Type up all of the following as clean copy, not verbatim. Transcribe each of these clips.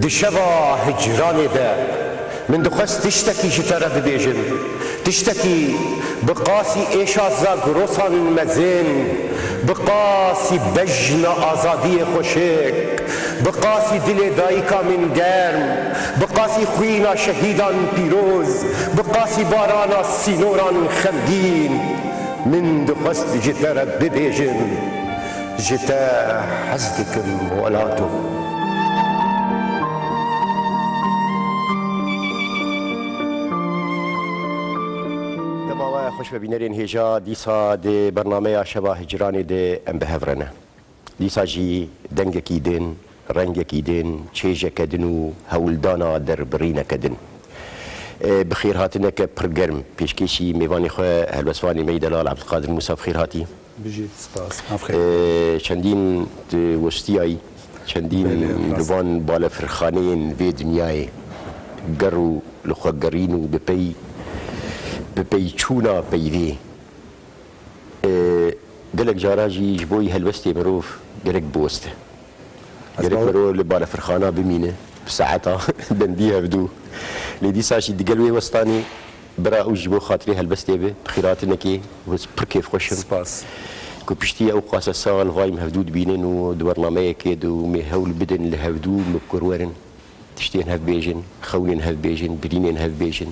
دشبا هجراني ده من دخست تشتكي شترى ببيجن تشتكي بقاسي ايشا زاغروسان مزين بقاسي بجنا آزادي خوشك بقاسي دل دايكا من گرم بقاسي خوينا شهيدان بيروز بقاسي بارانا سينوران خمگين من دخست جترى ببيجن جتا حزدكم ولاتو خوش ببینرین هجا دیسا ده برنامه شبا هجرانی ده ام بهفرنه دیسا جی دنگ کیدن رنگ کیدن چیجه کدن و هولدانا در برینه کدن بخیر هاتنه که پرگرم پیشکشی میوانی خواه هلوسوانی میدلال عبدالقادر موسی بخیر هاتی بجي سپاس چندین وستیایی چندین لوان بالا فرخانین وی دنیای گرو لخوا گرینو بپیچونا پیوی گلک جاراجی جبوی هلوستی مروف گلک بوسته گلک مرو لبالا فرخانه بمینه بساعتها دنديها بدو لدي ساشي دقلوي وسطاني برا او جبو خاطري هلبستي به بخيراتنا كي بركيف خوشم سباس كو بشتي او قاسه سال فاي مهدود بينن ودورنامه كيد ومهول بدن لهودو مكرورن تشتين هاف بيجن خونين هاف بيجن برينين هاف بيجن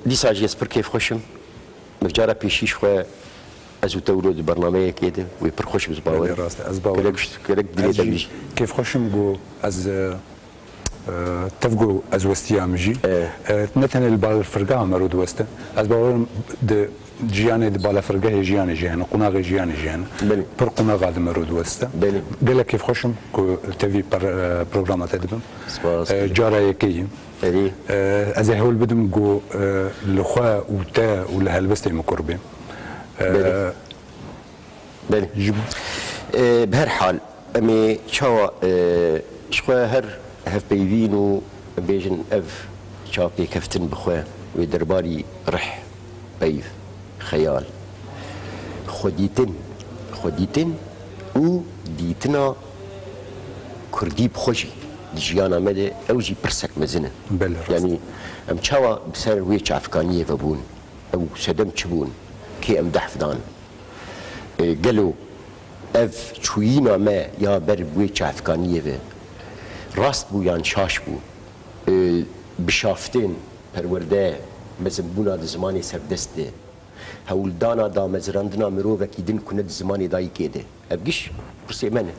دي ساجي بركيف خوشم مفجاره بيشيش خو ازو تولد برنامه كده ويبرخوش بزباور كلك دليل كيف خوشم جو از تفقو از وستيام جي نتن البال فرقا مرود وسته از باور د جياني د بال فرقا جياني جيان قناغ جياني جيان بر قناغ د مرود وسته قال كيف خوشم كو تفي برنامج تدبم جارا يكي از هول بدم جو لخوا وتا ولا هلبستي مقربين بله بهر حال امي شوا شخوا هر هف بيفينو بيجن اف شاكي كفتن بخوا ويدرباري رح بيف خيال خديتن و ديتنا كردي بخوشي دجيانا مدى اوجي برسك مزنه يعني ام شوا بسر ويش افغانيه فبون او سدم تشبون كي ام دحفدان قالوا اف شوينا ما يا بر بويش افغانيه في راست بو يان شاش بو بشافتين پرورده مزنبونا د زماني سردسته هولدانا دا مزراندنا مروفه كي دين كنت زماني داي كيده افقش برسي منه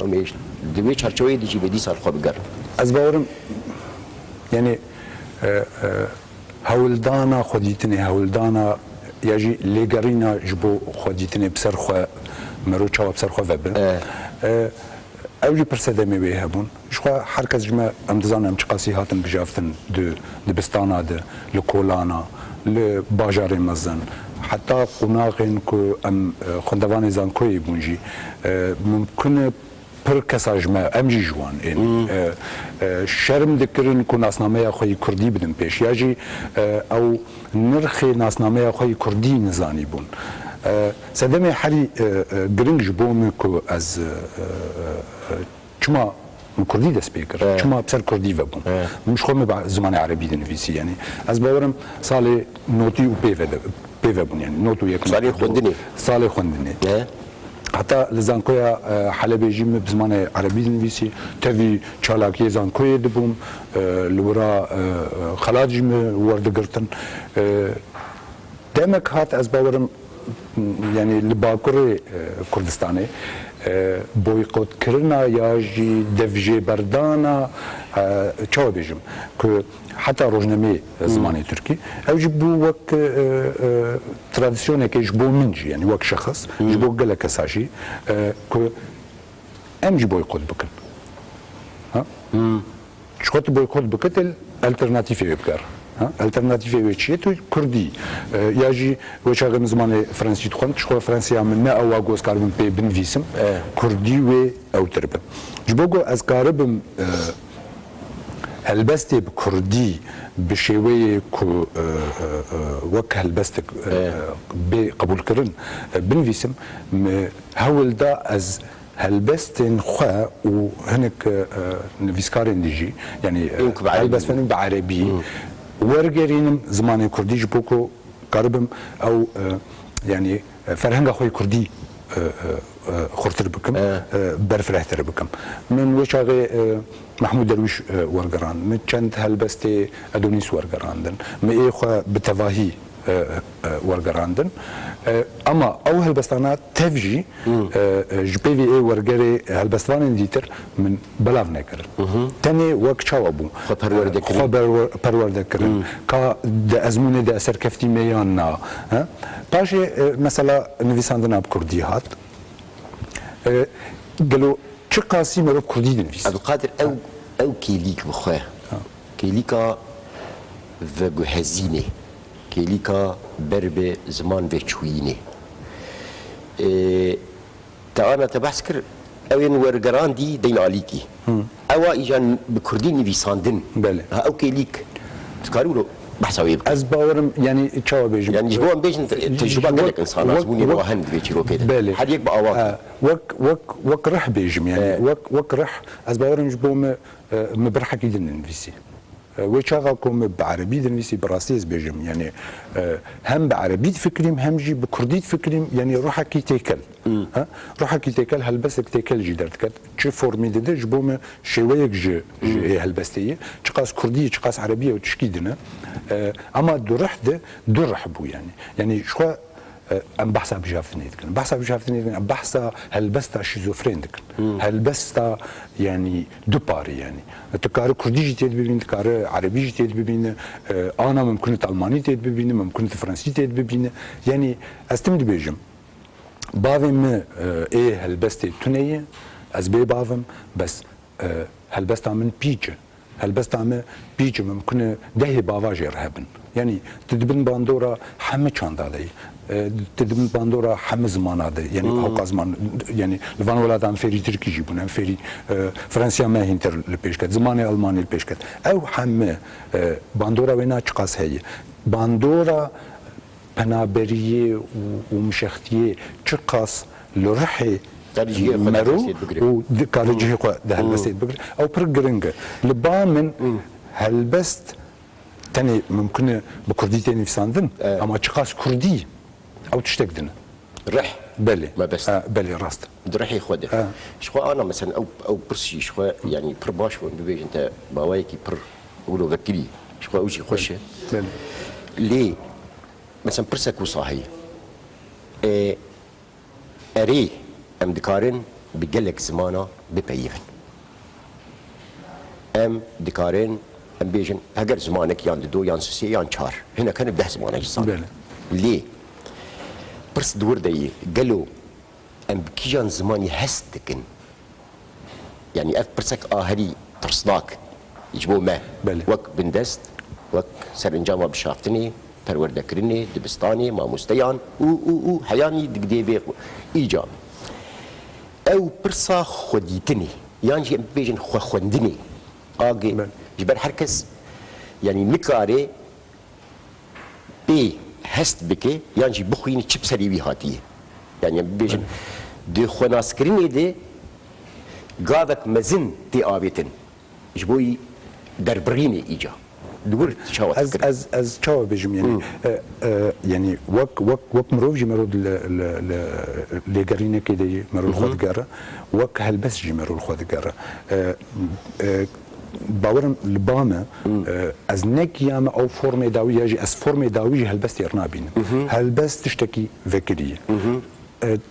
وميش دوي چارچوي دي جي بدي سال خو بقر از باورم يعني هولدانا خديتني هولدانا يجي ليغارينا جبو خديتني بسر خو مرو چاو بسر خو وبر اوجي برسدمي بهبون شخوا حركز جما امدزان ام چقاسي هاتن بجافتن د بستانا د لكولانا لباجار مزن حتى قناقين كو ام خندوان زان كوي بونجي ممكن پر کسا جمع امجی جوان شرم دکرن کو ناسنامه خوی کردی بدن پیش یا جی او نرخ ناسنامه خوی کردی نزانی بون سدم حری گرنگ جبوم کو از چما کردی دست بیکر چما بسر کردی و بون مش خوم با زمان عربی دنویسی یعنی از باورم سال نوتی و پیو بون یعنی نوتو یک سال خوندنی حتى لزانكويا حلبي جيم بزمان عربي نويسي تفي چالاكي زانكويا دبوم لورا خلاص جيم ورد قرتن دمك هات از باورم يعني لباكور كردستاني بويقوت كرنا ياجي دفجي بردانا چاو بيجم حتى روجنامي زماني تركي او جبو وك تراديسيوني كي جبو منجي يعني وك شخص جبو قال كساشي كو ام جبو يقود بكن ها شكوت بويقود بكتل الترناتيفي بكار ها الترناتيفي ويتشيتو كردي ياجي وشاغم زماني فرنسي تخون شكو فرنسيا من او واغوس كاربن بي بنفيسم كردي و او ترب جبوغو از كاربم هلبستي بكردي بشوي كو وك هلبستك بقبول كرن بنفيسم هول دا از هلبستن خوا وهنك نفيسكارين ديجي يعني هلبست فنم بعربي ورجرين زمان كردي جبوكو قربم او يعني فرهنگ خوي كردي خورتر بكم برفرهتر بكم من وشاغي محمود درويش ورقران من چند هلبستي ادونيس ورقراندن من اخوا بتواهي ورقراندن اما او هلبستانات تفجي جبي في اي ورقري هلبستان ديتر من بلاف نكر تاني وك چاوبو خبر پروردكرن كا د ازمونه د اثر كفتي ميانا باجي مثلا نويساندنا بكردي هات قالوا چه قاسي مرو كردي دنفيس عبد القادر او كيليك بخواه كيليكا و هزينه كيليكا بربه زمان و چوينه تا انا تبحث كر اوين ورقران دي دين عليكي او ايجان بكردي نويساندن او كيليك تكارو له بحثاوي از باورم يعني تشاو بيجم يعني جبوان بيجن تجربه قالك انسان ازموني بوهند بيجيرو كده حد يكبا اواك وك رح بيجم يعني وك رح از باورم جبوم مبرحه كيدن نفسي وشاغاكم بعربي دنفسي براسيز بيجم يعني هم بعربي فكريم هم جي بكردي فكريم يعني روحك كي تيكل روحك كي تيكل هلبسك تيكل جي درتك تشي فورمي دده جبوم شويك جي هلبستيه تشقاس كرديه تشقاس عربيه وتشكيدنا اما دو رحبو يعني شو ام بحثا بجافتني دكن بحثا هلبستا شيزوفرين دكن هلبستا يعني دو باري يعني تكار كردي جيت ببين تكار عربي جيت ببين انا ممكن الماني جيت ببين ممكن فرنسي جيت ببين يعني استمد بيجم بافم ايه هلبستي تونيه از بي بافم بس هلبستا من بيجه هلبستا من بيجه ممكن ده باواجي رهبن يعني تدبن باندورا حمه چاندادي تدبن باندورا حمه زماناده يعني هاو زمان يعني لفان ولادان فيري تركي جيبون فيري فرنسيا ما هينتر لبيشكت زماني الماني لبيشكت او حمه باندورا وينا چقاس هي باندورا پنابریه و مشختیه چقاس لرحي مرو و كارجيه ده هلبست بقر او برجرنجه لبا من هلبست تاني ممكن بكردي تاني في ساندن اما تشقاس كردي او تشتقدن رح بلي ما بس بلي راست درحي خود شو انا مثلا او برسي شو يعني برباش بيج انت باوايكي بر ولو فكري شو اوجي خوشه ليه مثلا برسك وصاحي اري ام دكارن بقلك زمانه ببيفن ام دكارن ام بيجن هجر زمانك يان دو يان سوسي يان شار هنا كان بده زمانك جسان ليه برس دور داي قالوا ام بكيجان زماني هستكن يعني اف برسك هري ترصداك يجبو ما وك بندست وك سرنجاما بشافتني پروردكرني دبستاني ما مستيان او حياني دقدي بيق ايجاب او برصا خديتني يعني جي بيجن خندني اجي جبر هركس يعني نكاري بي هست بكي يعني جي بخويني تشب سريوي هاتيه يعني بيجن دي خناسكرني دي قادك مزن تي آبيتن جبوي دربريني ايجا دور شاوت از شاو بيجم يعني يعني وك مروج مرود لجرينه كده مرود خود جرا وك هلبس جي مرود خود جرا باورم لبامه از نكيام او فورم داوي يجي از فورم داوي هلبس يرنابين هلبس تشتكي فكريه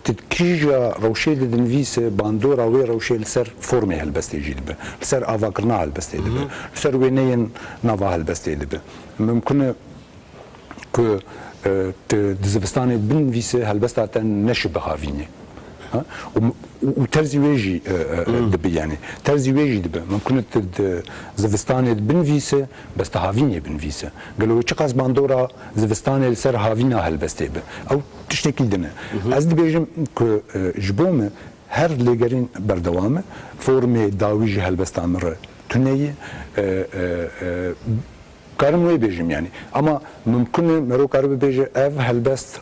تدكيجا روشيل دنفيس باندورا وي روشيل سر فورمي هلبستي جيدبه سر افاكرنا هلبستي دبه سر وينين نافا هلبستي دبه ممكن كو دزفستاني بنفيس هلبستا نشبه هافيني وترزي ويجي دبي يعني ترزي ويجي دبي ممكن زفستاني بنفيسه بس تهافيني بنفيسه قالوا تشقاس باندورا زفستاني سر هافينا هلبستي او تشتكي دنا از دبيجم كو جبوم هر ليجرين بردوامه فورمي داويجي هلبستامر تنيه كارم وي بيجم يعني اما ممكن مرو كارب بيجي اف هلبست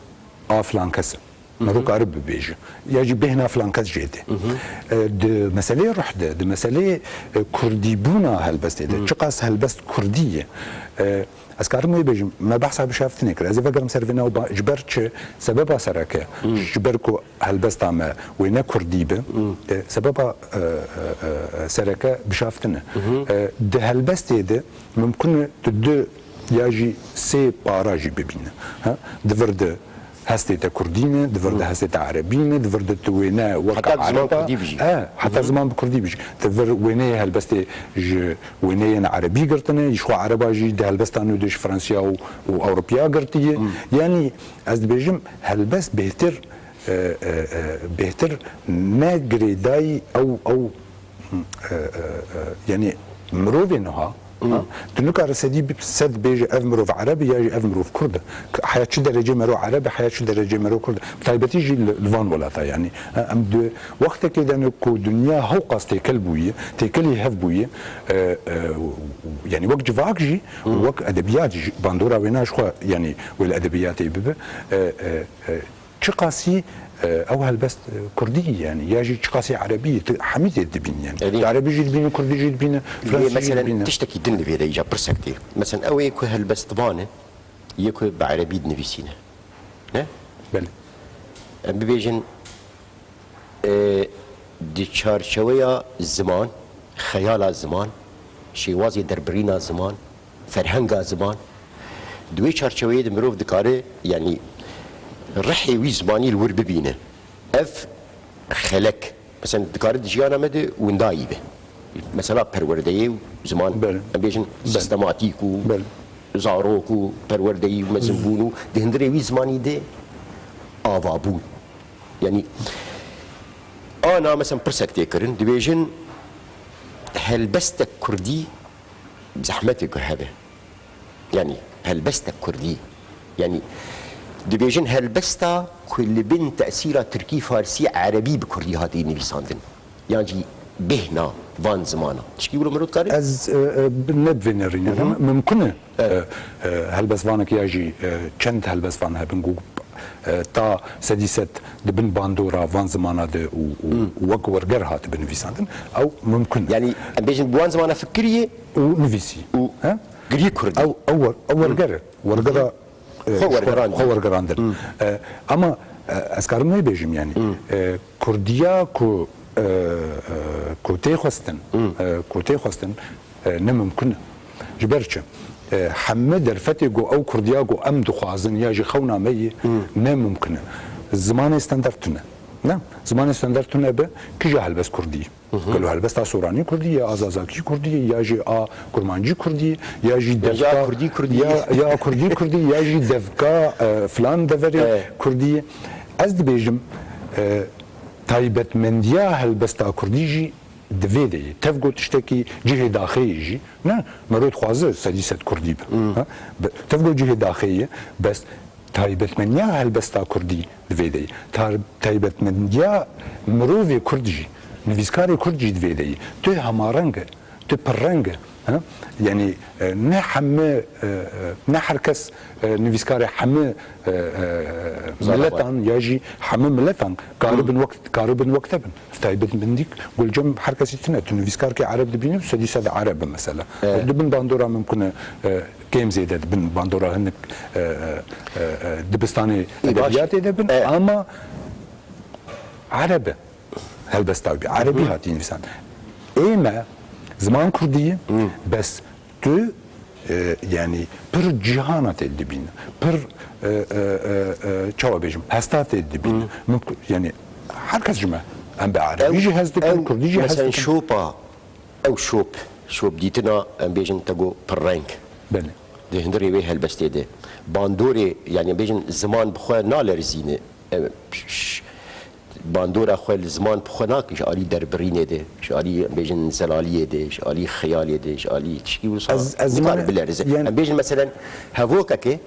افلان كسب مروك عرب بيجي يجي بهنا فلان كاس جيدي د مسألة رحدة د مسألة كردي بونا هالبست ده شقاس هالبست كردية اسكار مو بيجي ما بحث بشافتني كذا اذا فكر مسرفنا وجبرت سببها سركه جبركو هالبست ما وين كرديبه سببها سركه بشافتنا ده هالبست ده ممكن تد يجي سي باراجي ببينا ها دفرد هستيتا كردينه دفرد هستيتا عربينه دفرد توينا وقع حتى زمان كردي بيجي حتى زمان بكردي بيجي دفر وينه هالبستي وينه عربي قرتنا يشوا عربا جي ده هالبستانو دش فرنسيا واوروبيا قرتيه يعني از بيجم هالبس بهتر بهتر ما جريداي او يعني مروفينها تنوكا رسدي بسد بيجي افمروف عربي يجي افمروف كرد حياه شو درجه مرو عربي حياه شو درجه مرو كرد طيب تيجي الفان ولا تا يعني ام وقت كده انكو دنيا هو قصتي كلبويه تكلي هفبويه يعني وقت جفاكجي وقت ادبيات باندورا ويناش يعني والادبيات يبقى شقاسي او هالبس كرديه يعني يجي شقاسي عربيه حميد الدبين يعني عربي جيد بين كردي جيد بين فرنسي مثلا تشتكي دن في ريجا برسكتي مثلا او يكو هالبس طبانه يكو بعربي نفيسينا نه بله بيجن دي شويه الزمان خيال الزمان شيوازي دربرينا الزمان فرهنگا الزمان دوي شويه مروف دكاري يعني رحي وي زماني الور ببينه اف خلك مثلا دكار دجيانا مدى وندايبه مثلا پروردهی زمان بيجن سيستماتيكو زاروكو پروردهی ومزنبونو دهندري وي زماني ده آوابون يعني انا مثلا برسكتي كرن دبيجن هلبستك كردي زحمتك هذا يعني هلبستك كردي يعني دبيجن هلبستا كل بين تأثير تركي فارسي عربي بكردي هاتي نفيساندن يعني بهنا فان زمانا تشكي يقولوا مرود كاري؟ از نبفينرين ممكن هلبس فانك يجي چند هلبس فان هبنجو تا سديست دبن باندورا فان زمانا ده ووق ورقر هات بنفيساندن او ممكن يعني بيجن بوان زمانا فكريه ونفيسي ها قريه كردي او ورقر ورقر خور گراندن اما اسکار می بیجم یعنی کردیا کو تی خواستن نممکن جبرچه همه در فتی گو او کردیا گو ام دخوازن یا جی خونا می نممکنه زمان استاندارتونه نه زمان استاندارتونه به کی هلبس کردی قالوا هلبس تا سوراني كردي يا ازازاكي كردي يا جي كرمانجي كردي يا جي دفكا كردي يا كردي يا جي دفكا فلان دفري كردي از بيجم تايبت منديا هلبس تا كردي جي دفيدي تفقو تشتكي جهه داخليه نه مرود خوازه سديست كردي تفقو جهه داخليه بس تايبت منيا هلبس تا كردي دفيدي تايبت منيا مروفي كردجي نویسکاری کرد جید ویدهی تو همارنگه تو پررنگه يعني نه هر کس نویسکار همه ملتان یاجی همه ملتان کاربن وقت بن فتایبت بندیک قول جم هر کسی تنه تو نویسکار که عرب دبینه سدیسه عرب مثلا دبن باندورا ممکنه كيم زيادة دبن باندورا هنك دبستاني ادبيات دبن اما عربه هلبستاوي عربي هاتين انسان ايما زمان كردية بس تو يعني بر جهانات الدبين بر چاوبيجم هستات الدبين ممكن يعني هركز جمع ام بعربي يجي هز دبن كردي يجي هز مثلا شوبا او شوب ديتنا ام بيجن تاغو برانك بله ده هندري وي هلبستي ده باندوري يعني بيجن زمان بخوا نالرزينه باندورا خوال زمان بخوناك شعالي دربرينه ده شعالي بيجن زلاليه ده شعالي خياليه ده شعالي تشكي وصار زمان بالارزه يعني بيجن مثلا هافوكك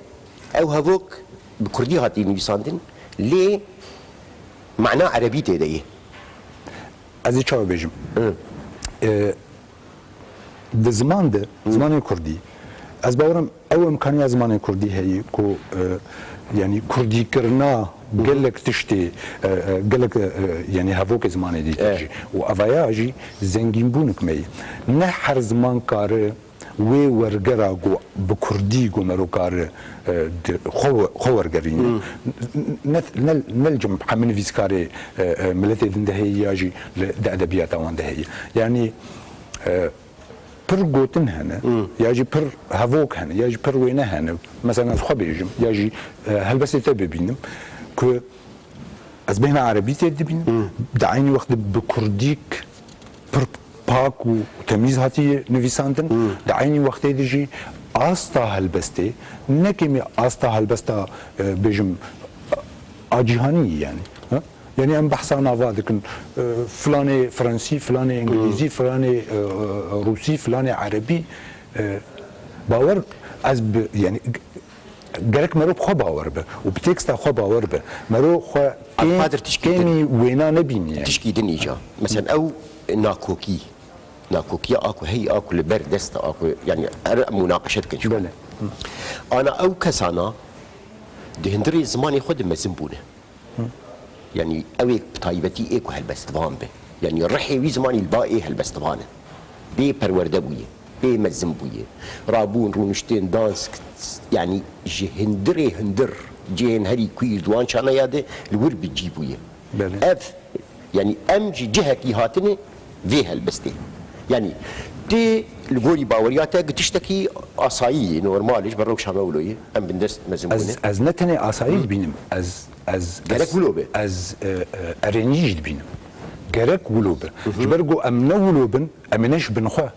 او هافوك بكردي هاتي نيساندن ليه معناه عربي ده از چاو بيجم ده زمان كردي از باورم او امکانی زمان کردی هی کو یعنی کردی کرنا گلک تشتی گلک یعنی هفوک زمانی دیگه و اوایاجی زنگین بونک می نه هر زمان کاره وی ورگرا گو بکردی گو مرو کار خورگرین نلجم حمل ویسکاری ملت دنده هی یاجی ادبیات آن ده هی یعنی پر گوتن هنه یاجی پر هفوک هنه یاجی پر وینه هنه مثلا از خواب بیجم یاجی هل بس ببینم که از بین عربی تید ببینم دعینی وقت بکردیک پر پاک و تمیز هاتی نویساندن دعینی وقتی دیجی آستا هلبسته نکمی آستا هلبسته بیجم آجیهانی یعنی ام بحثا نوا دکن فلان فرانسی فلان انگلیزی فلان روسی فلان عربی باور از یعنی گرک مرو خو باور به و بتکست خو باور به مرو خو قادر تشکیمی وینا نبینی تشکیدن ایجا مثلا او ناكوكي اكو هي اكو لبر دست اكو يعني مناقشات كنشوف بله انا او كسانا دهندري زماني خد مزنبونه يعني اويك بطايبتي ايكو هالبستفان به يعني الرحي وي زماني الباقي هالبستفانه بي پروردبويه بي مزنبويه رابون رونشتين دانس يعني جهندري هندر جهن هري كوير دوان شانا ياده الور بتجيبويه بله اف يعني امجي جهكي هاتني في هالبستي يعني دي الغوري باورياتا تشتكي اسايي نورمالش بروك شامولوي ام بندست مزمونه از نتنه اسايي بينم از gerek ولوبه از ارنيج بينم gerek ولوبه جبرجو ام نولوبن امنش بنخوا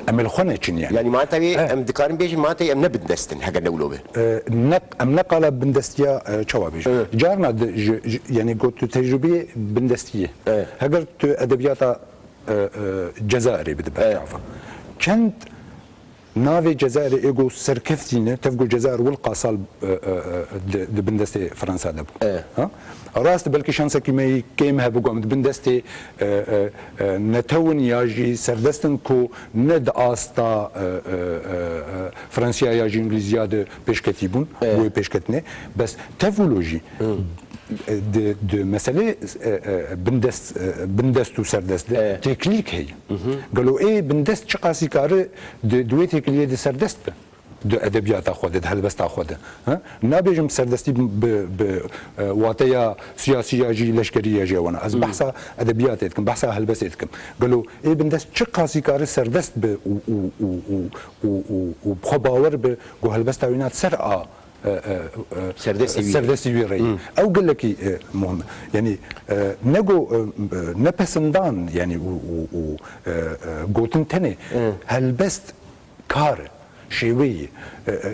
ام الخونه چن يعني معناتها ام دكارن بيجي معناتها ام نبدستن حاجه نولوبه ام نقل بندستيا چوابيج جارنا يعني قلت تجربه بندستيه هاجر ادبيات جزائري بدبر تعرفه كنت نافي جزائري ايجو سركفتينه تفقو جزائر والقاصال بندستي فرنسا دبو ها راست بلكي شانسه كيما كيمها بقوا بندستي نتون ياجي سردستن كو ند استا فرنسيا ياجي انجليزيا دو بيشكتيبون و بيشكتني بس تفولوجي de mesele bindest و سردست تكليك هي قالوا ايه بندست چقاسي كاره دوي تكليه دي سردست دو ادبيات خود هلبست خود ها نابجم سردستي ب واتيا سياسيه جي لشكريه جي وانا از بحثا ادبياتكم بحثا هلبستكم قالوا ايه بندست چقاسي كاره سردست ب و بخباور ب جو هلبست وينات سرعه سردسي ويري او قال لك مهم يعني نجو نبسندان يعني قوتن تاني هل بس كار شويه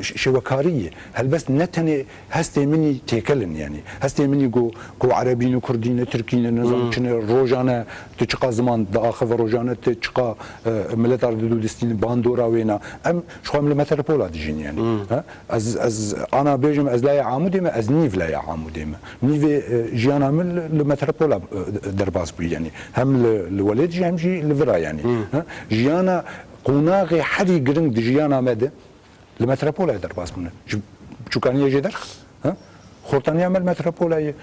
شوكاريه هل بس نتني هستي مني تيكلن يعني هستي مني جو عربيين وكردين تركيين نظام شنو روجانا تشقى زمان داخل روجانا تشقى ملتار دودستين باندورا وينا ام شو من المتروبولا ديجين يعني از انا بيجم از لا عامودي ما از نيف لا عامودي ما نيف جيانا من المتروبولا درباس بي يعني هم الولد جي هم جي لفرا يعني جيانا قناغي حري قرنق دجيانا ماده المتروبولا درباس منه شو كان يجي درخ ها خورتان يعمل متروبولا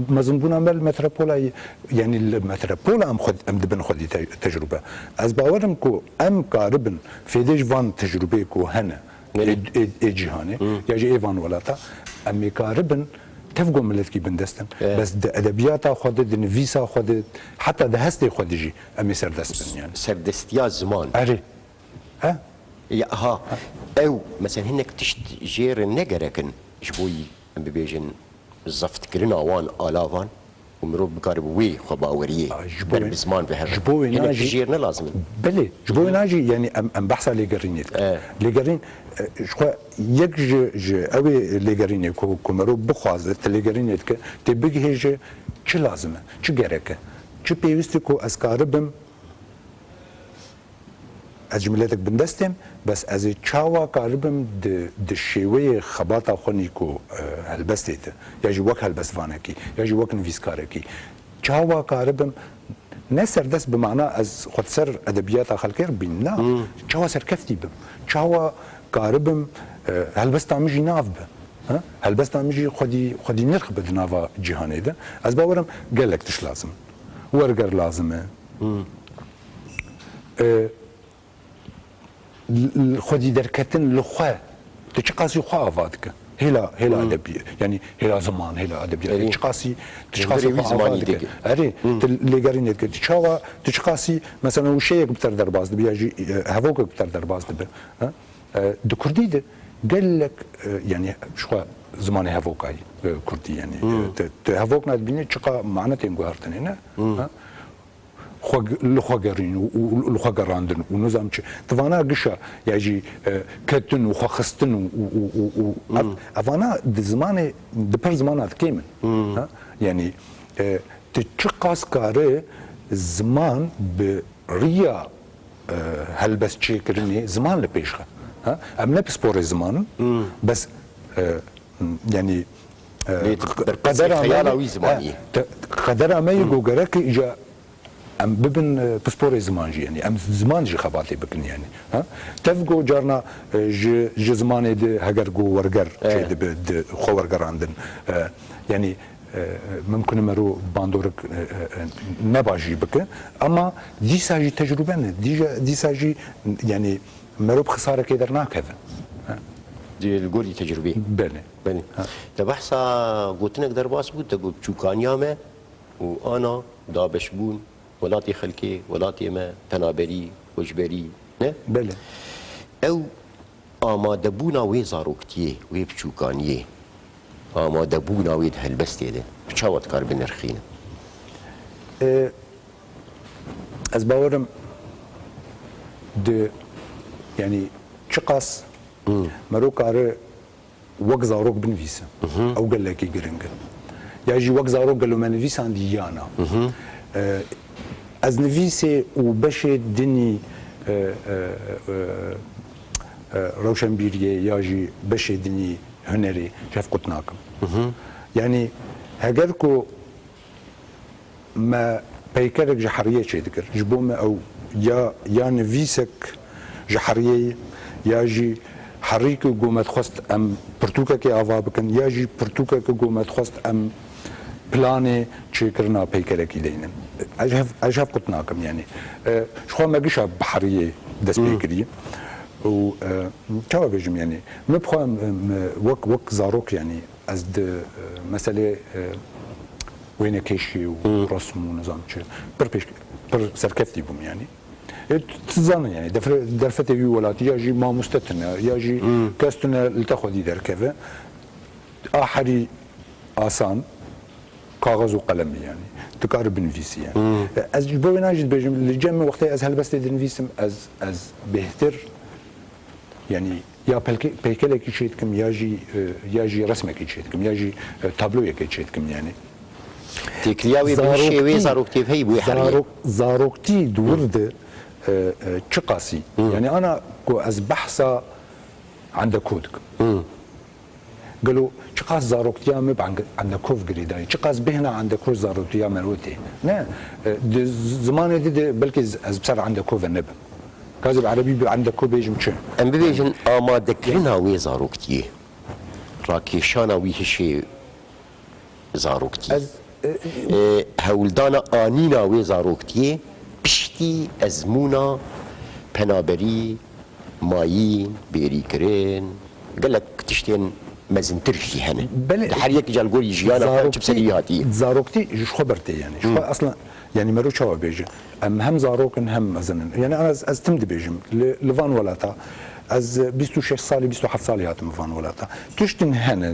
مزنبون عمل متروبولا يعني المتروبولا ام دبن خدي تجربه از باورم كو ام قاربن في ديج فان تجربه كو هنا اجهاني يجي ايفان ولاتا ام قاربن تفقوا ملتكي بندستن بس ادبيات خدت نفيسا خدت حتى دهستي خدجي امي سردستن يعني سردستيا زمان اري ها يا ها او مثلا هناك تشت جير نجركن شوي ام بيجن زفت كرنا وان الافان ومرو بقارب وي خباوريه بالزمان بهر جبوي ناجي جيرنا لازم بلي جبوي ناجي يعني ام بحث ليغرينيت ليغرين شو يك اوي ليغريني كومرو بخواز ليغرينيت ك تبغي هيج چ لازمه چ گركه چ بيوست كو اسكاربم اجملتك بندستم بس از چاوا قاربم د شيوي خباطه خونيكو هلبستيت يجي وك هلبسفانكي يجي وك نفيسكاركي چاوا قاربم نسر دس بمعنى از خود سر ادبيات خلقير بينا چاوا سر كفتي بم چاوا كاربم هلبستا مجي ناف به هلبستا مجي خدي نرخ بدنافا جهاني ده از باورم قالك تش لازم ورقر لازمه خدي دركتن لخوا تشقاسي خوا افادك هلا ادبي يعني هلا زمان هلا ادبي تشقاسي افادك اري ليغارين تشوا تشقاسي مثلا وشيك بتر درباز بيجي هفوك بتر درباز ها دكردي ده قال لك يعني شو زمان هفوكاي كردي يعني هفوكنا بيني تشقا معناته نقهرتني ها لخوغرين ولخوغراندن ونظام تفانا قشا يجي كتن وخخستن افانا زمان دبر زمانات كيمن يعني تشقاس كاره زمان بريا هلبس تشيكرني زمان لبيشخه ام نفس بور زمان بس يعني قدر ما يقو قرك اجا ام ببن بسبور زمانجي يعني ام زمانجي خباتي بكن يعني ها تفقو جارنا ج زمان دي هاجر جو ورقر د خو ورقر عندن يعني ممكن مرو باندورك نباجي بك اما دي ساجي تجربه دي ساجي يعني مرو بخساره كيدر ناكذا دي الجولي تجربي بني تبحثا قلت لك درباس بود تقول شوكانيامه وانا دابش بون ولاتي خلكي ولاتي ما تنابري وجبري نه بله او آماده بونا وی زاروکتیه وی بچوکانیه آماده بونا وی هلبسته ده بچاوت کار بنرخینه از باورم ده يعني چقاس مرو کار وق زاروک بنویسه او قال لك يقرنق يجي وق زاروک قالوا ما نویسان ديانا از نویسه و بشه دنی روشنبیریه یا جی بشه دنی هنری شاف قلت ناكم يعني هجركو ما بيكرك جحريه شي ذكر جبوم او يا نفيسك جحريه يا جي حريك قومت خست ام برتوكا كي افا بكن يا جي برتوكا كي قومت خست ام بلاني تشكرنا بيكرك يدينن اجاب قلت ناكم يعني شو ما قشا بحريه دس بيكري و تشاو بيجم يعني نبخوا وك زاروك يعني از مساله وين كيشي ورسم ونظام شيء بر سركفتي بهم يعني تزان يعني درفتي في ولات يجي ما مستتنا يجي كاستنا لتاخذ دركفه احري آسان كاغذ وقلم يعني تقارب بنفيسي يعني از بو ناجد بيجم الجمع وقتها از هلبست دنفيسم از بهتر يعني يا بيكلك يشيتكم ياجي رسمك يشيتكم ياجي تابلوك يشيتكم يعني تكلياوي بشي وي زاروكتي هي بو حريه زاروكتي دورد تشقاسي يعني انا از بحثه عند كودك قالوا تشقاس زاروكتيا مب عند كوف قريداي تشقاس بهنا عند كوف زاروكتيا مروتي لا زمان دي بلكي از بصر عند كوف النب كاذب عربي عند كوف بيجم تشن ام بيجن اما دكرنا وي زاروكتي راكيشانا وي هشي زاروكتي هولدانا آنينا وي زاروكتي بشتي ازمونا پنابري مايين بيريكرين قالك تشتين مزنترشي هنا الحريك جال قول يجيانا بسلياتي زاروكتي شو خبرتي يعني شو اصلا يعني مرو شو بيجي هم زاروكن هم مزنن يعني انا از تمد بيجم لفان ولاتا از 26 سالي 27 سالي هاتم فان ولاتا تشتن هنا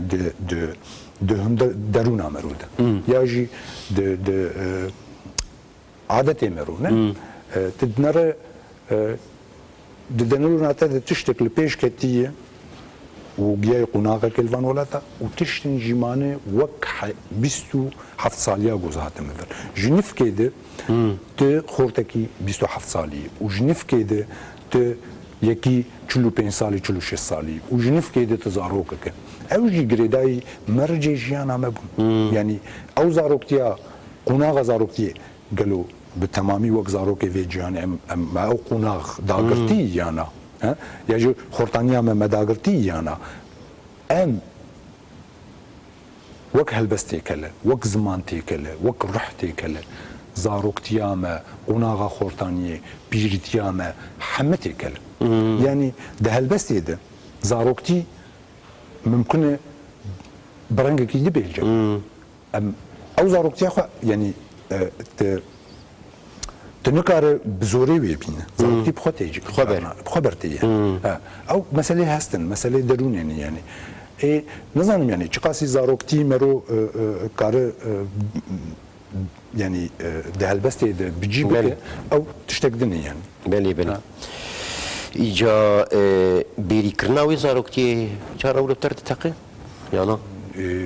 د هم درونا مروده ياجي د عادتي مرونه تدنر ددنرونا تشتك لبيش كتيه وجاي قناقه كلفان ولاتا وتشتن جيمانه وك بيستو حفظ ساليه جوزات مثلا جنيف كده ت خورتكي بيستو حفظ ساليه وجنيف كده ت يكي 45 سالي 46 سالي وجنيف كده تزاروكك اوجي جريداي مرجي جيانا مبون يعني او زاروكتيا قناقه زاروكتيه قالوا بالتمامي وك زاروكي في جيان ام او قناغ داغرتي يانا ها یا جو خورتانیا ما مداغرتي یانا ام وك هلبستي كله وك زمانتي كله وك رحتي كله زاروكتياما قناغا خورتانيه بيرتياما حمتي كله يعني ده هلبستي ده زاروكتي ممكن برنگك يدي بيلجا ام او زاروكتي اخو يعني تنكار بزوري ويبين زاروكتي بخوتيجي بخبرتي او مسألة هستن مسألة درون يعني اي نظام يعني چقاسي زاروكتي مرو كار يعني ده هلبستي ده بجيبك او تشتكدني يعني بلي ایجا بیری کرناوی زاروکتی چرا اول ترت تقي يعني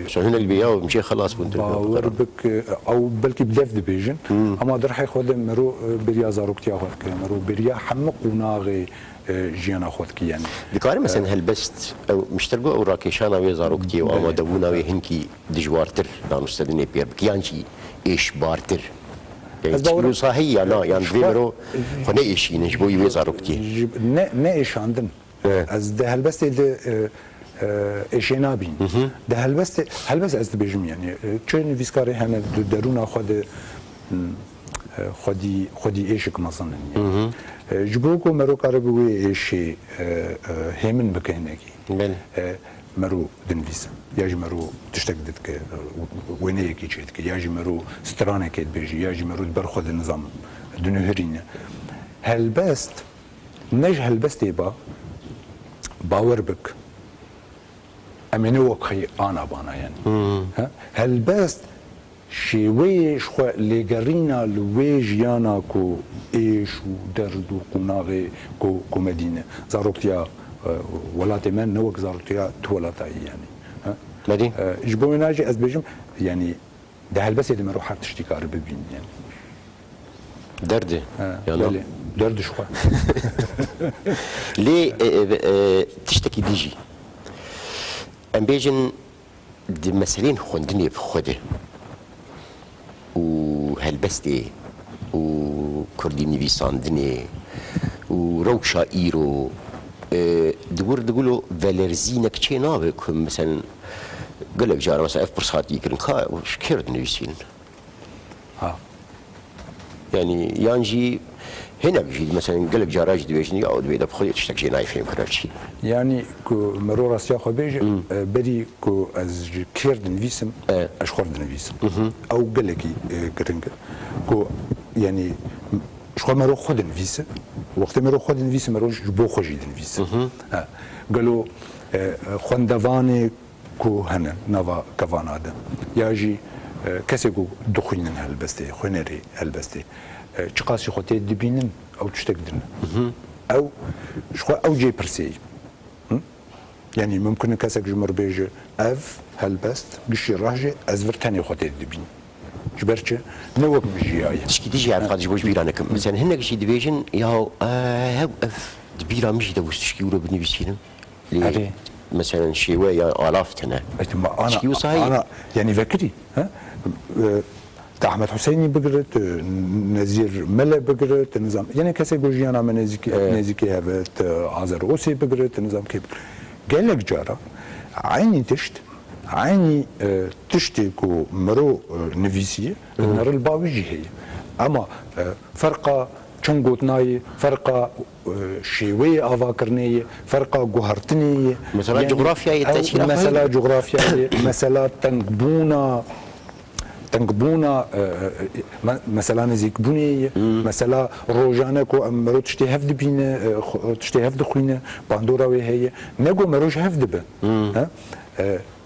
عشان هنا البيئة ومشي خلاص بنت باور بك او بلكي بلف ديفيجن اما در حي خود مرو بريا زاروكتي اخوت مرو بريا حمق وناغي جيانا اخوت يعني دكاري مثلا هلبست او مشترقو او راكيشانا وي زاروكتي او مدونا وي هنكي دجوارتر دانو استدني بير بكيانشي ايش بارتر يعني تقولوا صحيح يعني بيمرو خني ايش نجبوي وي زاروكتي نه ايش عندن از ده هلبست ده ايشينا بين ده هلبست از بيجم يعني چون فيسكاري هنا درون خود خودي ايشك مثلا يعني جبوكو مرو كاربوي ايشي هيمن بكينكي مرو دنفيس ياجي مرو تشتقدك وينيكي تشيتك ياجي مرو سترانك بيجي ياجي مرو برخذ النظام دنهرين هلبست نج هلبست يبا باور بك امنه وقي انا بانا يعني ها هلبست شوي شو لقرينا لويجيانا كو ايش ودرد وقناغي كو مدينه زاروكتيا ولاتي من نوك زاروكتيا تولاتاي يعني ها مدينه جبوي ناجي از بيجم يعني ده هلبس اللي ما روح تشتكار ببين يعني درد يعني درد شو ليه تشتكي ديجي ام بيجن دي مسألين خوندني بخوده وهلبستي وكردي نيفيساندني وروك شائيرو دقولوا فالرزينك تشي نابك مثلا قال لك جارة مثلا اف برصات يكرن كا وش كيرد نيفيسين يعني يانجي هنا بيجي مثلا قال لك جاراج دبيجني او دبيدا بخذ تشتكي نايفين كرافشي يعني كو مرور اسيا خو بيجي بدي كو از كيرد نفيسم اش خورد نفيسم او قال لك كرنج كو يعني شخو مرو خود نفيسم وقت مرو خود نفيسم مرو بو خوجي نفيسم قالوا خوندواني كو هنا نافا كفانادا ياجي كسيكو دخولن هالبستي خنري هالبستي چقاسي خوتي دبينن او تشتقدن او شخو او جي برسي يعني ممكن كاسك جمر بيج اف هالبست قشي راجي ازفر تاني خوتي دبين جبرتش نوك بجياي تشكي ديجي عارف قادش بوش بيرانك مثلا هنا قشي دبيجن ياو اف دبيرا مش دبوس تشكي ورا بني بيسينم مثلا شويه الاف تنا انا يعني فكري ها احمد حسيني بقرت نزير ملا بقرت نظام يعني كسي جوجيانا من نزيكي هبت عازر اوسي بقرت نظام كيف قال لك جارة عيني تشتكو مرو نفيسيه نار الباوجي هي اما فرقه چنگوتناي فرقه شيوي افاكرنيه فرقه جوهرتنيه مثلا يعني جغرافيا مثلا جغرافيا مثلا تنقبونا مثلا نزيك بني مثلا روجانك ومرو تشتي هفد بين تشتي هفد خوينه باندورا وي هي نقو مروج هفد به ها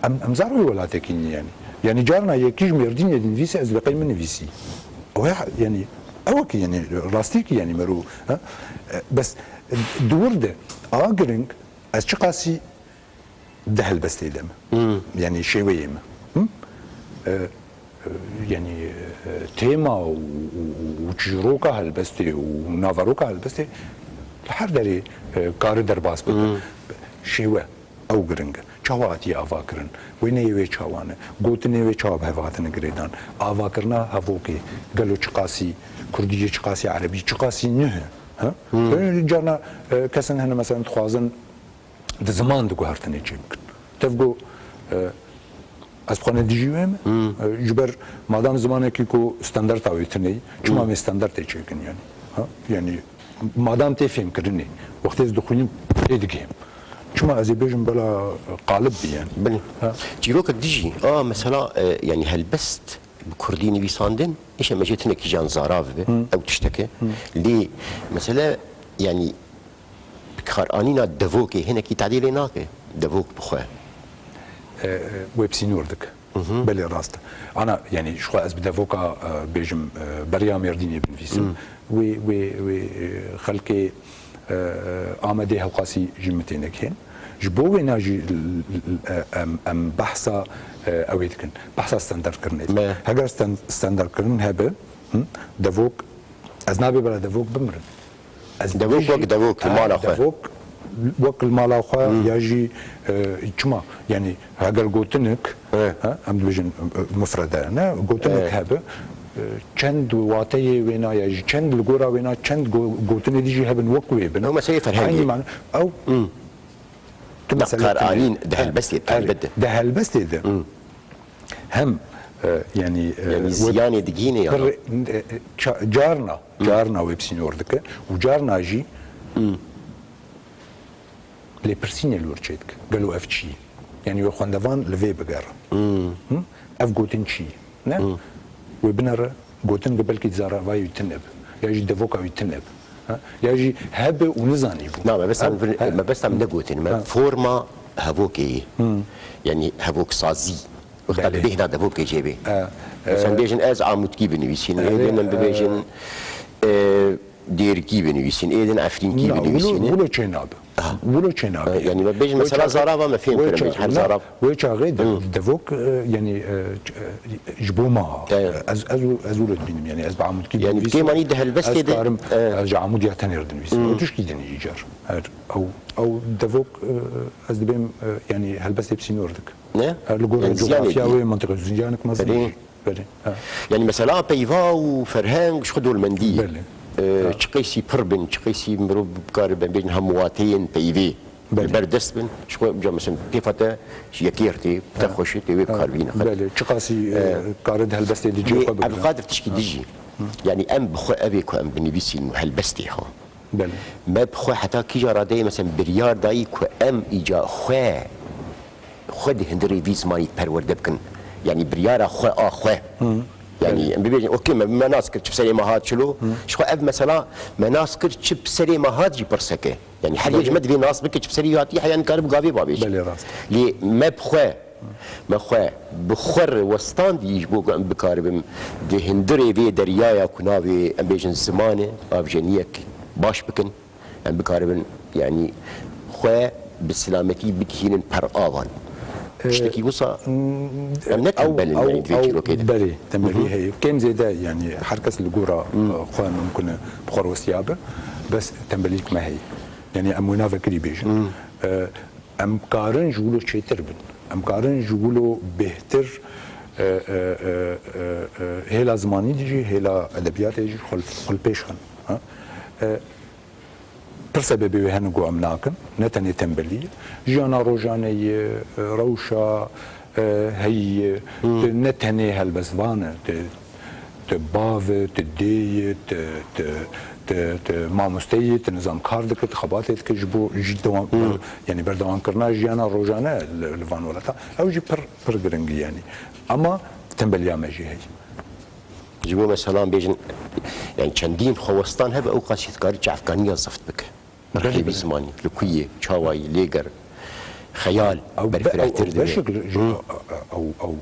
ام زاروا ولا تكين يعني جارنا يكيج مردين يدنفيسي از بقي من نفيسي او يعني اوك يعني راستيك يعني مرو ها بس دور ده اجرينج از چقاسي دهل بس تيدم يعني شويه ما يعني تيما وجروكا هالبستي ونافاروكا هالبستي لحر داري كار درباس بده شيوه او جرينج چاواتي افاكرن ويني وي چاوانه گوتني وي چاو هواتن گريدان افاكرنا هفوكي قالو چقاسي كردي چقاسي عربي چقاسي نه ها جانا كسن هنا مثلا تخوازن د زمان دو هرتني جيمكن تفقو از بخانه دیجیویم جبر مادام زمانه کی کو استاندارد آویتنی چما می استاندارد چیکن یعنی ها یعنی مادام تفهم کردنی وقتی از دخونیم ایدگیم چما از بیجم بلا قالب بیان بله جیروک دیجی مثلا يعني هلبست بكردي نويساندن ايش ما جيتنا كي جان زاراف او تشتكي لي مثلا يعني بكار انينا دفوكي هنا كي تعديل هناك دفوك بخوا ويب سينوردك بلي راست انا يعني شو از بدافوكا بيجم بريا ميرديني بنفيسم وي خلكي آمده هوقاسي جمتينك هين جبوي ناجي ام بحثا اويدكن بحثا ستاندرد كرنيت هاجر ستاندرد كرن هبه دافوك از نابي بلا دافوك بمرن از دافوك المال اخوه دافوك وقت المال اخوه يجي چما يعني هاجر قوتنك ام بيجن مفرده انا قوتنك هبه چند واتي وينا يجي چند الجورا وينا چند قوتني ديجي هبن وقوي بن هما سيفر هاي او قرانين ده هلبست ده هلبست ده هم يعني زيانه دقينه يعني جارنا ويب سينوردك وجارنا جي لي برسيني لورچيتك قالوا اف تشي يعني يخوندوان لفي بقر اف قوتن تشي نه وبنر قوتن قبل كي زارا واي يتنب يجي دفوكا يتنب يجي هب ونزاني بو نعم ما بس عم نقوتن ما فورما هفوكي يعني هفوك صازي وقت بيهنا دفوكي جيبي مثلا بيجن از عمود كي بنويسين ايدن بيجن دير كي بنويسين ايدن عفرين كي بنويسين ولو تشيناب ولو تشيناب يعني ما بيجن مثلا زرافه ما فين بيجن حال زرافه ويش غير دفوك يعني جبوما از ولد بينم يعني از بعمود كي يعني كي ماني ده البس كده از عمود يعتني ردن بيس وتش كي دني يجار او دفوك از دبيم يعني هلبس بسينوردك نه الجغرافيا جغرافياوي منطقه زنجانك مثلا يعني مثلا بيفا وفرهنج شخدوا المنديل چقيسي بربن چقيسي مرو بكار بين همواتين بيفي بردست بن شكو جا مثلا بيفتا يكيرتي تخوشي تي كاربين بله چقاسي كارد هلبستي دي جو عبد القادر تشكي ديجي يعني ام بخو ابي كو ام بنبيسين هلبستي ها بله ما بخو حتى كي جرى داي مثلا بريار داي كو ام ايجا خد هندري فيز ماي برورد بكن يعني بريار خو يعني بيجي اوكي ما ناس كرت بسري ما هاد شلو شو اب مثلا ما ناس كرت بسري ما هاد جي برسكه يعني حال يجمد في ناس بك بسري ياتي حيان كارب قافي بابيش لي ما بخوا بخور وستاند يجبو بكارب دي هندري في دريايا كناوي ام بيجن زمانه افجنيك باش بكن ام بكارب يعني خو بالسلامتي بكين بر اذان اشتكي وصا نتقبل يعني فيجيرو كده بلي تملي هي كم زيدا يعني حركه الجوره اخوان ممكن بخور وسيابه بس تمليك ما هي يعني امونا فكري بيجن ام كارن جولو تشيتر بن ام كارن جولو بهتر هلا زماني ديجي هلا ادبيات يجي خل بيشن برسبب هنقو امناكن نتني تنبلي جانا روجاني روشا هي نتني هالبزبانه تباف تدي ماموستي نظام كاردك خباتت كجبو جدو يعني بردوان كرنا جانا روجانا الفان ولتا او جي بر جرنجي يعني اما تنبليا ماجي هي جبو مثلا بيجن يعني چندين خوستان هبه او قاشيتكاري افغانيه زفت بك رحيب زماني لكويه شاواي ليجر خيال برفراتر بشكل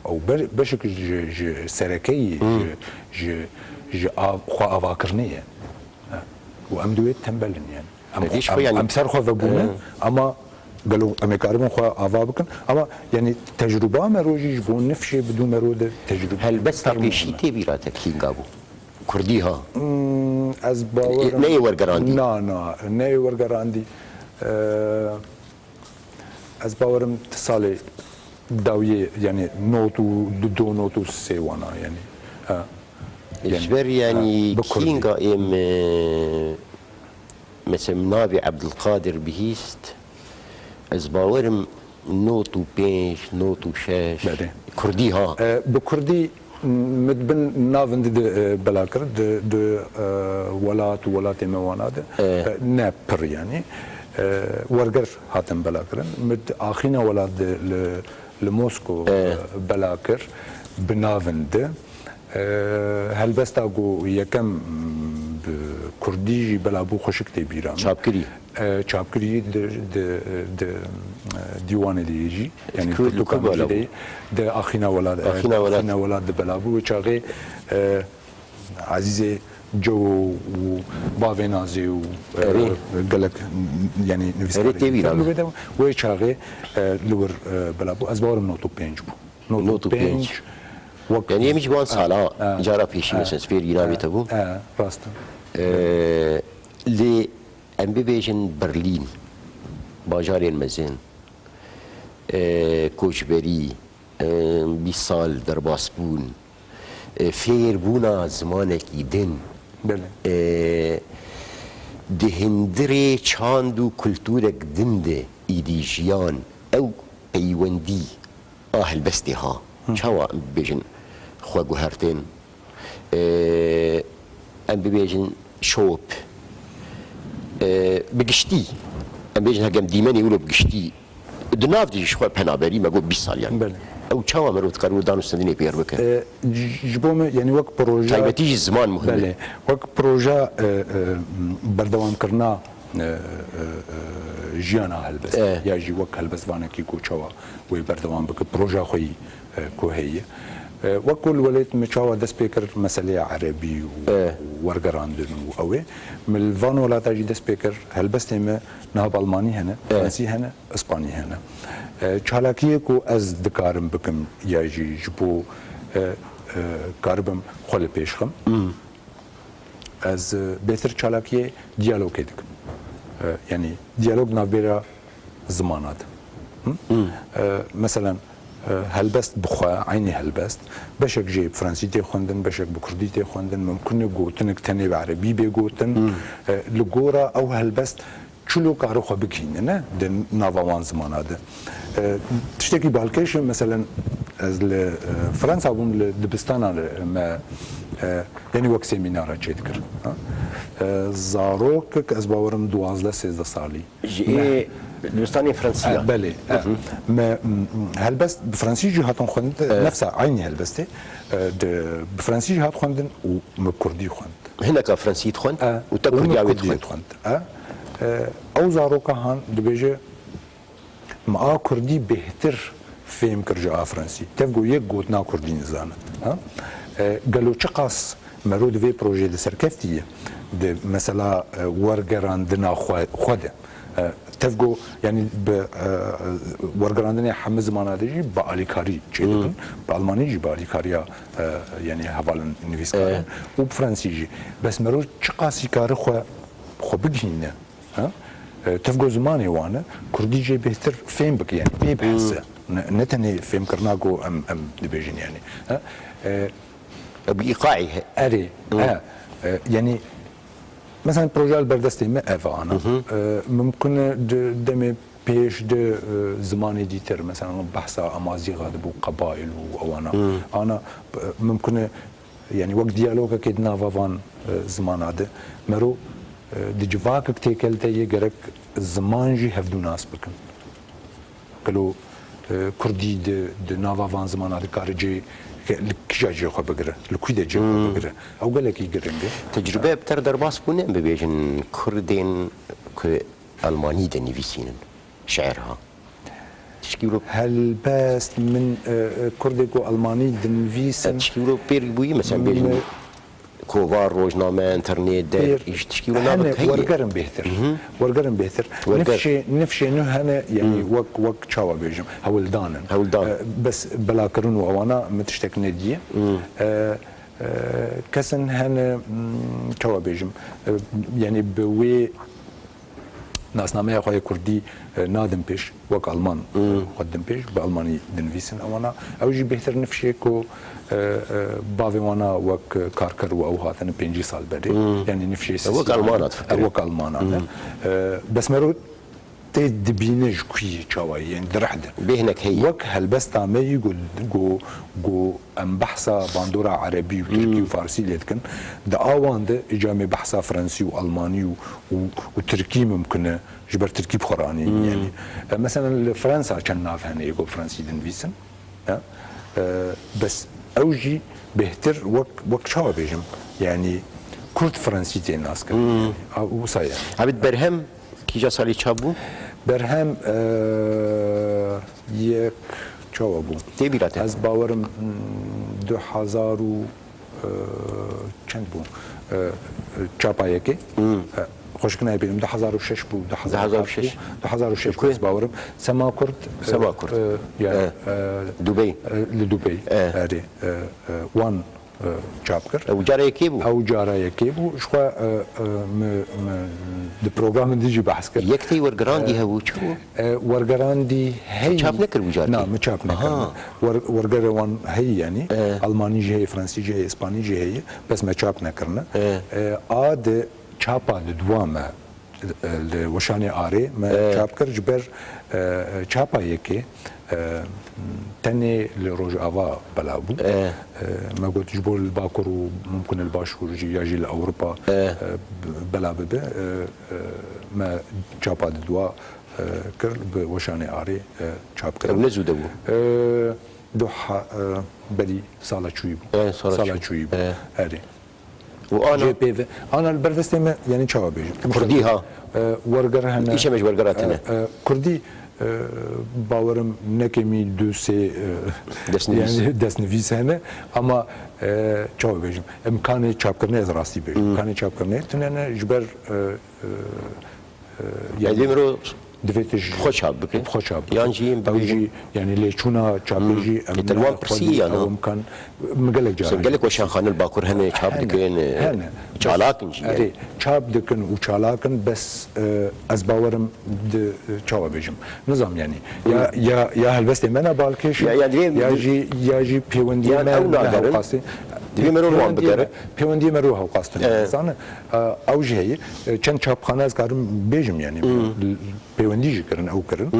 او بشكل سركي ج خو افاكرنيه وام دويت تنبلن يعني ام سرخو فبونا اما قالوا ام كاربون خو افابكن اما يعني تجربه ما روجي بون نفشي بدون مرود تجربه هل بس تربيشي تبيراتك كينغابو كرديها از باور ني ورقراندي ني ورقراندي از باورم تصالي داويه يعني نوتو دو نوتو سيوانا يعني اجبر يعني كينغا ام مثلا نابي عبد القادر بهيست از باورم نوت و بينج نوت و شاش بله. كردي ها بكردي مدبن نافند بلاكر د ولات مواناد نابر يعني ورقر هاتم بلاكرن مد اخينا ولاد لموسكو بلاكر بنافند هل بس تاقو يكم بكردي بلابو خشك تبيران شابكري چاپکری د دیوان دیجی یعنی كل تو کامل د اخینا ولاد بلابو چاغه عزیز جو و باونازی و گلک یعنی نویسکاری و چاغه لور بلابو از باورم نوتو پنج بو نوتو پنج يعني يمشي بوان سالا جارا بيشي مثلا سفير ينامي تبو راست لي ام ببيجن برلين باجارين مزين كوشبري 20 سال درباسبون فير بونا زمانك يدن بله دهندري چاندو كلتورك دنده ايديجيان او ايوندي البستي ها چاوا ام ببيجن خوا گوهرتين ام ببيجن شوب بقشتي ام بيجن هجم ديماني يقولوا بقشتي دناف دي شخوا بنابري ما قول 20 سال يعني بله او تشاوا مروت قالوا دانو سنديني بير بك جبوم يعني وقت بروجا تايبتيجي الزمان مهم بله وقت بروجا بردوام كرنا جيانا هلبس يا جي وقت هلبس وانا كيكو تشاوا وي بردوام بك بروجا خوي كوهيه وكل وليت مشاوى دس بيكر مسألة عربي وورقراندن وقوي من الفان ولا تجي دس بيكر هل بس تيمه نهب ألماني هنا فرنسي هنا إسباني هنا چالاكيه كو از دكارم بكم ياجي جبو كاربم خل بيشخم از بهتر چالاكيه ديالوج كدكم يعني ديالوج نابيرا زمانات مثلا هلبست بخوا عيني هلبست بشك جي بفرنسي تي خوندن بشك بكردي تي خوندن ممكن جوتنك تاني بعربي بيجوتن لجورا او هلبست شلو كارو خو بكيننا د نافوان زمان هذا تشتكي بالكيش مثلا از فرنسا بون لدبستان ما يعني وقت سيمينار تشذكر زاروك از باورم 12 13 سالي دبستاني فرنسية بله ما هلبست بفرنسي جهاتهم خوند نفسها عيني هلبستي بفرنسي جهات خوندن ومكردي خوند هناك فرنسي خوند وتكردي عويد خوند او زاروكا هان دبيجي مع كردي بهتر فهم كرجا فرنسي تفقو يك قوتنا كردي نزانا قالوا چقاس مرود في بروجي دي سركفتية دي مثلا ورقراندنا خوده تفقو يعني ورقراندنا حمد زمانا دي بأليكاري چيدن بألماني جي بأليكاريا يعني حوالا نفيسكارن وبفرنسي جي بس مرود چقاسي كار خو بجينه تفقو زماني وانا كردي جي بهتر فهم بك يعني بي بحسه نتني فهم كرناكو ام دبيجن يعني بإيقاعي اري يعني مثلا بروجال البردستي ما انا ممكن دمي بيش د زماني ديتر مثلا بحثا امازيغ بو قبائل وانا انا ممكن يعني وقت ديالوجا كدنا فافان زمان هذا مرو دي جواك تيكلتا يجرك زمان جي هفدو ناس بكن قالوا كردي د نافا فان زمان هذا كارجي لكجاجي خو بقرا لكويدا جي خو بقرا او قال لك يقرنج تجربه بتر درباس بونه ببيجن كردين الماني دني فيسينن شعرها تشكيلو هل بس من كرديكو الماني دنفيسن تشكيلو بير بوي مثلا بيجن كوفار روجنامه انترنت ده ايش تشكيلو نابك هي ورقرن بهتر نفشي انه هنا يعني وك تشاوا بيجم هولدان بس بلاكرون وانا متشتكنا دي كسن هنا تشاوا بيجم يعني بوي ناسنامه خوای کردی نادم پیش وک آلمان قدم پیش به آلمانی دنویسن اوانا اوجی بهتر نفشه کو باوی وانا وک کارکر و او هاتن 5 سال بری یعنی نفشه وک آلمانات فکر وک آلمانات بس مرو تدبينج كوي شوي يعني درحده بهنك هي وك هالبس تعمل يقول جو ام بحثا باندورا عربي وتركي وفارسي ليتكن دا اوان ده اجامي بحثا فرنسي والماني وتركي ممكن جبر تركي بخراني يعني مثلا فرنسا كان ناف هنا يقول فرنسي دنفيسن بس اوجي بهتر وك شو بيجم يعني كرد فرنسي تين ناس كان وصايا عبد برهم کجا سالی چاپ بود؟ برهم یک چاپ بود. تی بیراته؟ از باورم 2000 و چند بود؟ چاپایی که خوش کنه بیرم 2006 بود 2006 کویس باورم سما کرد یا دبی لدبی آره وان چاپ کرد او جاره کی بود او جاره کی بود شو د پروگرام دیجی بحث کرد یک تی ورگراندی هبو چو ورگراندی هی چاپ نکرد وجاره نه ما چاپ نکرد ورگران هی یعنی آلمانی جه فرانسوی جه اسپانی جه هی بس ما چاپ نکردن عاد چاپا دوامه وشانی آره ما چاپ کرد جبر چاپا یکی تاني لروج افا بلابو ما قلت جبول الباكر وممكن الباشور يجي لاوروبا بلابو ما جابا دوا كر بوشاني اري جاب كر نزو دو دوحه بلي صاله شويب صاله شويب اري وانا انا البرفستي يعني شباب كردي ها ورقر هنا ايش مش ورقراتنا كردي باورم نکمی دوسه یعنی دست نویس هنه اما چه بگم امکان چاپ کردن از راستی بگم امکان چاپ کردن تنها جبر یعنی مرو دویتش خوش چاپ بکن خوش چاپ یعنی بگی یعنی لیچونا چاپیجی تلوان پرسی یعنی امکان مگلک جاری مگلک وشان خان الباکور هنه چاپ دکن چالاکن جی اره چاپ دکن و چالاکن بس از باورم چه بگم نظام یعنی یا هلبست من بالکش یا جی پیوندی من قاسی دیگه مرو وان بگره پیوندی مرو ها قاستن زن اوجهی چند چاپخانه از کارم بگم یعنی پیوندی کردن او کردن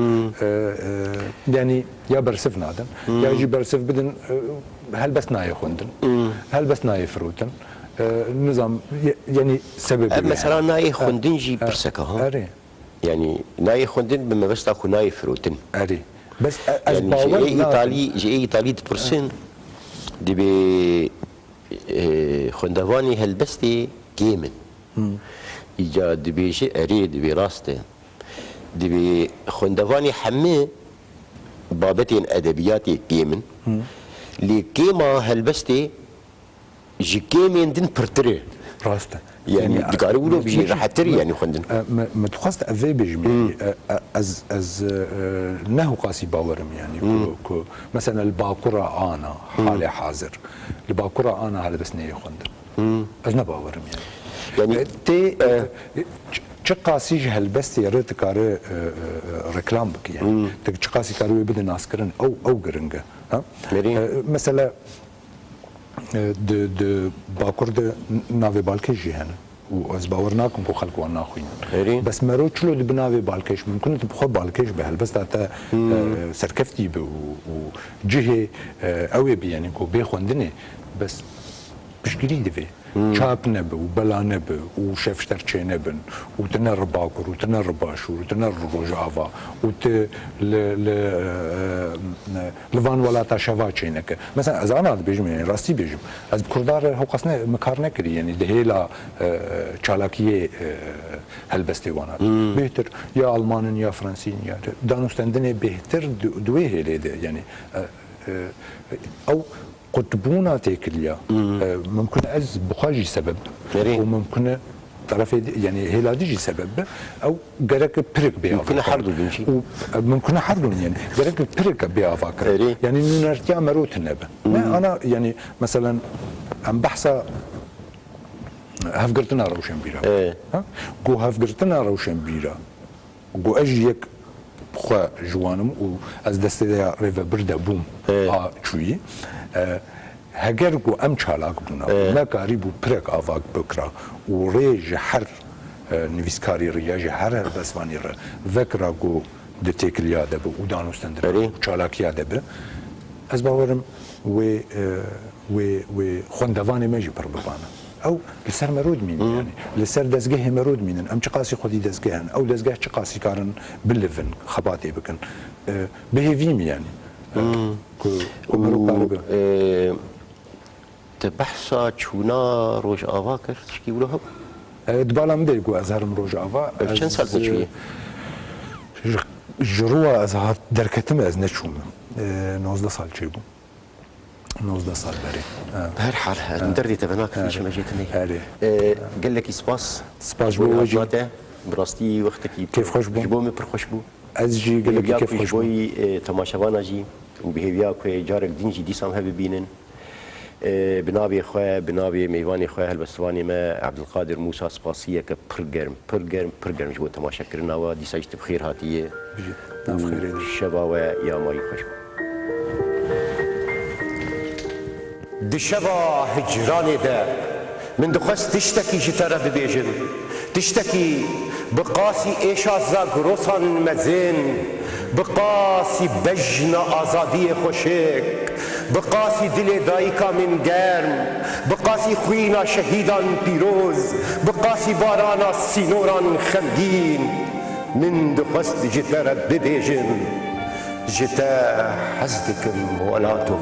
یعنی یا برسف نادن یا جی برسف بدن هل بس نای خوندن هل بس نای فروتن نظام يعني سبب مثلا ناي خوندن جي برسكه ها اري يعني ناي خوندن بما بس تاكو ناي فروتن اري بس يعني جي ايطالي برسن دي بي خوندواني هلبستي جيمن ايجا دي بي شي اري دي بي راسته دي بي خوندواني حمي بابتين ادبياتي جيمن لي كيما هلبستي جي كيمين دين برتري راسته يعني تقاربوا بيجي راح تري يعني خوندن ما تخصت افي بيجي از نهو قاسي باورم يعني كو مثلا الباكوره انا حالي حاضر الباكوره انا هذا بس نيه خوندن از باورم يعني تي چقاسي هالبس يا ريت كار ريكلام بك يعني چقاسي كارو بدنا ناسكرن او غرنگه ها مثلا د باکور د ناوی بالکش هن و از باور ناکم کو خلق و ناخوین بس مرو چلو د بناوی بالکش ممکن ته بخو بالکش به بس تا سرکفتی به و جهه او بي يعني کو به خوندنه بس مشكلة دفي شاب نبي وبلا نبي وشفشتر شي نبن وتنر باكر وتنر باشور وتنر رجافا وت لفان ولا تشافا شينك مثلا اذا انا بيجم يعني راسي بيجم از كردار هو قصنا مكارنه كري يعني دهيلا چالاكيه هلبستي وانا بهتر يا المان يا فرنسي يا دانوستندنه بهتر دوي هيله يعني او قطبونا تاكليا ممكن از بخاجي سبب وممكن طرف يعني هيلاديجي سبب او جرك برك بيا ممكن حردو بيمشي ممكن حردو يعني جرك برك بيا فاكر يعني نرجع مروت النبا انا يعني مثلا عم بحث هفقرتنا روشن بيرا ها جو هفقرتنا روشن بيرا گو اج یک خو جوانم و از دست دیا ریو برده بوم چویی هگر گو ام چالاک بونا ما کاری بو پرک آواک بکرا و ریج هر نویسکاری ریا جه هر بسوانی را وکرا گو ده تکلیا دبه و دانوستن دبه چالاکیا دبه از باورم و خوندوانی مجی پر ببانه او لسر مرود مين يعني لسر دزگه مرود مين ام چقاسی خودی دزگهن او دزگه چقاسی کارن بلفن خباتی بکن بهویم يعني تبحثا چونا روش آوا کرد چکی ولو هب دبالا مده گو از هرم روش آوا چند سال تچویه جروه از هات درکتم از نچوم 19 سال چی بو 19 سال بري بهر حال ندردي تبناك في ما جيتني قال لك سباس بو وجهي براستي وقتك كيف خوش بو جبو مي خوش بو از جي قال لك كيف خوش بو تماشاوانا جي وبهيويا كو جارك دينجي ديسام هبي بينن بنابي خويا بنابي ميواني خويا هالبسواني ما عبد القادر موسى سباسيه كبرجرم جبو تماشا كرنا ودي ساجت بخير هاتيه بخير شباوه يا ماي خوش دشوا هجراني ده من دخست تشتكي جترى ببيجن تشتكي بقاسي ايشازا غروسان مزين بقاسي بجنا ازادي خوشك بقاسي دل دايكا من گرم بقاسي خوينا شهيدان بيروز بقاسي بارانا سينوران خمگين من دخست جترى ببيجن جتا حزدكم ولاتو